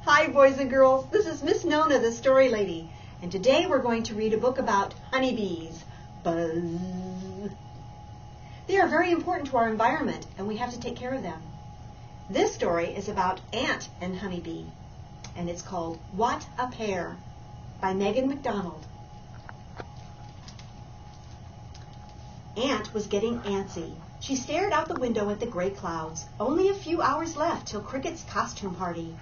Hi, boys and girls. This is Miss Nona, the Story Lady, and today we're going to read a book about honeybees. Buzz. They are very important to our environment, and we have to take care of them. This story is about ant and honeybee, and it's called What a Pair by Megan McDonald. Ant was getting antsy. She stared out the window at the gray clouds. Only a few hours left till Cricket's costume party.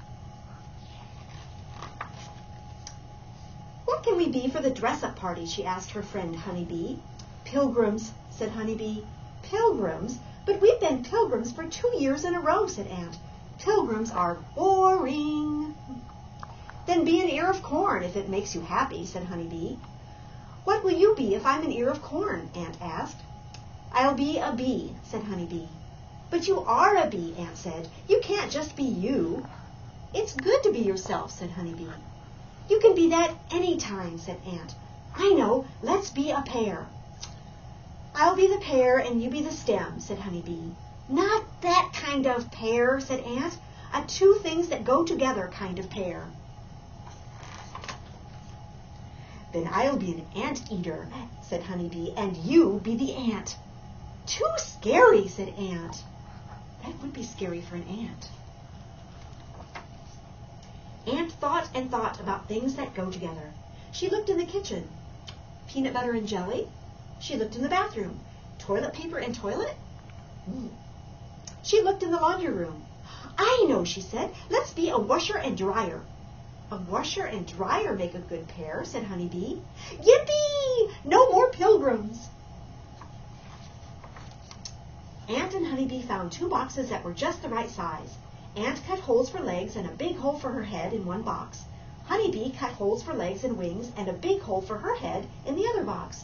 What can we be for the dress-up party? She asked her friend Honeybee. Pilgrims, said Honeybee. Pilgrims? But we've been pilgrims for 2 years in a row, said Ant. Pilgrims are boring. Then be an ear of corn if it makes you happy, said Honeybee. What will you be if I'm an ear of corn? Ant asked. I'll be a bee, said Honeybee. But you are a bee, Ant said. You can't just be you. It's good to be yourself, said Honeybee. You can be that any time, said Ant. I know. Let's be a pair. I'll be the pear and you be the stem, said Honeybee. Not that kind of pear, said Ant. A two things that go together kind of pear. Then I'll be an ant-eater, said Honeybee, and you be the ant. Too scary, said Ant. That would be scary for an ant. Ant thought and thought about things that go together. She looked in the kitchen. Peanut butter and jelly. She looked in the bathroom. Toilet paper and toilet. She looked in the laundry room. I know, she said. Let's be a washer and dryer. A washer and dryer make a good pair, said Honeybee. Yippee! No more pilgrims. Ant and Honeybee found 2 boxes that were just the right size. Ant cut holes for legs and a big hole for her head in one box. Honeybee cut holes for legs and wings and a big hole for her head in the other box.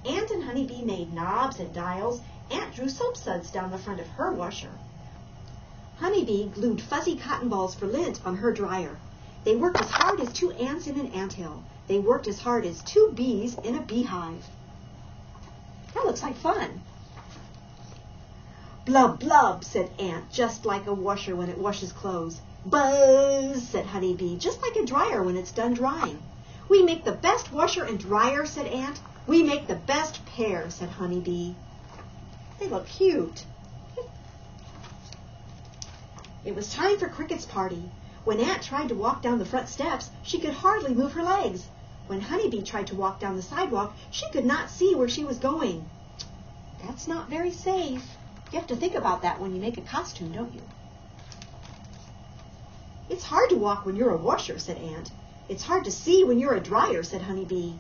Ant and Honeybee made knobs and dials. Ant drew soap suds down the front of her washer. Honeybee glued fuzzy cotton balls for lint on her dryer. They worked as hard as 2 ants in an anthill. They worked as hard as 2 bees in a beehive. That looks like fun. Blub, blub, said Ant, just like a washer when it washes clothes. Buzz, said Honeybee, just like a dryer when it's done drying. We make the best washer and dryer, said Ant. We make the best pair, said Honeybee. They look cute. It was time for Cricket's party. When Ant tried to walk down the front steps, she could hardly move her legs. When Honeybee tried to walk down the sidewalk, she could not see where she was going. That's not very safe. You have to think about that when you make a costume, don't you? It's hard to walk when you're a washer, said Ant. It's hard to see when you're a dryer, said Honeybee.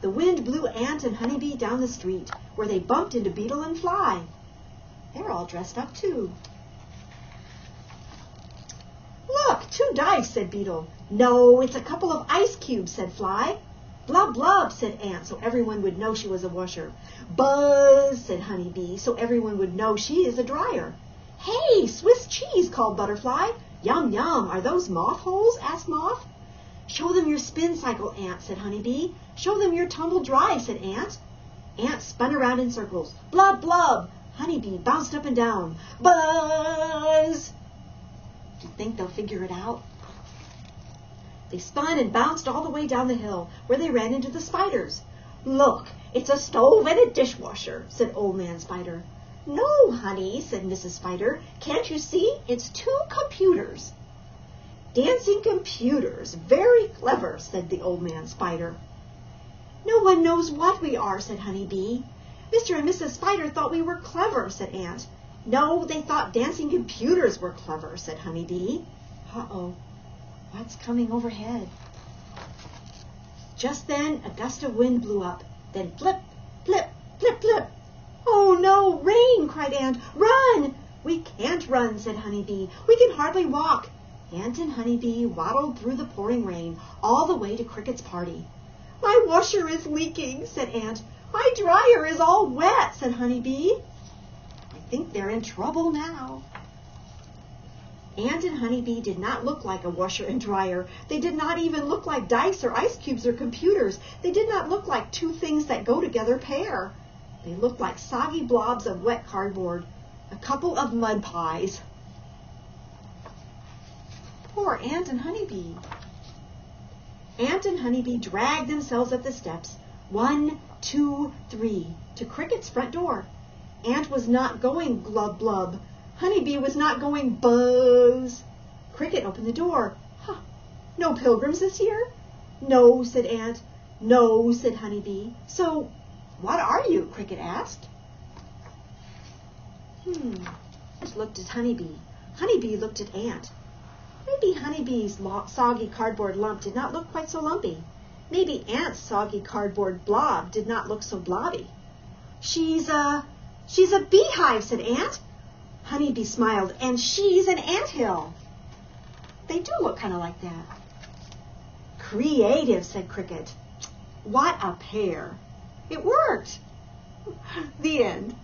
The wind blew Ant and Honeybee down the street, where they bumped into Beetle and Fly. They're all dressed up, too. Look, 2 dice, said Beetle. No, it's a couple of ice cubes, said Fly. Blub, blub, said Ant, so everyone would know she was a washer. Buzz, said Honeybee, so everyone would know she is a dryer. Hey, Swiss cheese, called Butterfly. Yum, yum, are those moth holes? Asked Moth. Show them your spin cycle, Ant, said Honeybee. Show them your tumble dry, said Ant. Ant spun around in circles. Blub, blub. Honeybee bounced up and down. Buzz. Do you think they'll figure it out? They spun and bounced all the way down the hill, where they ran into the spiders. Look, it's a stove and a dishwasher, said Old Man Spider. No, honey, said Mrs. Spider. Can't you see? It's 2 computers. Dancing computers. Very clever, said the Old Man Spider. No one knows what we are, said Honeybee. Mr. and Mrs. Spider thought we were clever, said Ant. No, they thought dancing computers were clever, said Honeybee. Uh-oh. What's coming overhead? Just then, a gust of wind blew up. Then flip, flip, flip, flip. Oh, no, rain, cried Ant. Run! We can't run, said Honeybee. We can hardly walk. Ant and Honeybee waddled through the pouring rain all the way to Cricket's party. My washer is leaking, said Ant. My dryer is all wet, said Honeybee. I think they're in trouble now. Ant and Honeybee did not look like a washer and dryer. They did not even look like dice or ice cubes or computers. They did not look like 2 things that go together pair. They looked like soggy blobs of wet cardboard, a couple of mud pies. poor Ant and Honeybee. Ant and Honeybee dragged themselves up the steps, 1, 2, 3, to Cricket's front door. Ant was not going glub blub. Honeybee was not going buzz. Cricket opened the door. Huh, no pilgrims this year? No, said Ant. No, said Honeybee. So, what are you? Cricket asked. Ant looked at Honeybee. Honeybee looked at Ant. Maybe Honeybee's soggy cardboard lump did not look quite so lumpy. Maybe Ant's soggy cardboard blob did not look so blobby. She's a beehive, said Ant. Honeybee smiled, and she's an anthill. They do look kind of like that. Creative, said Cricket. What a pair. It worked. The end.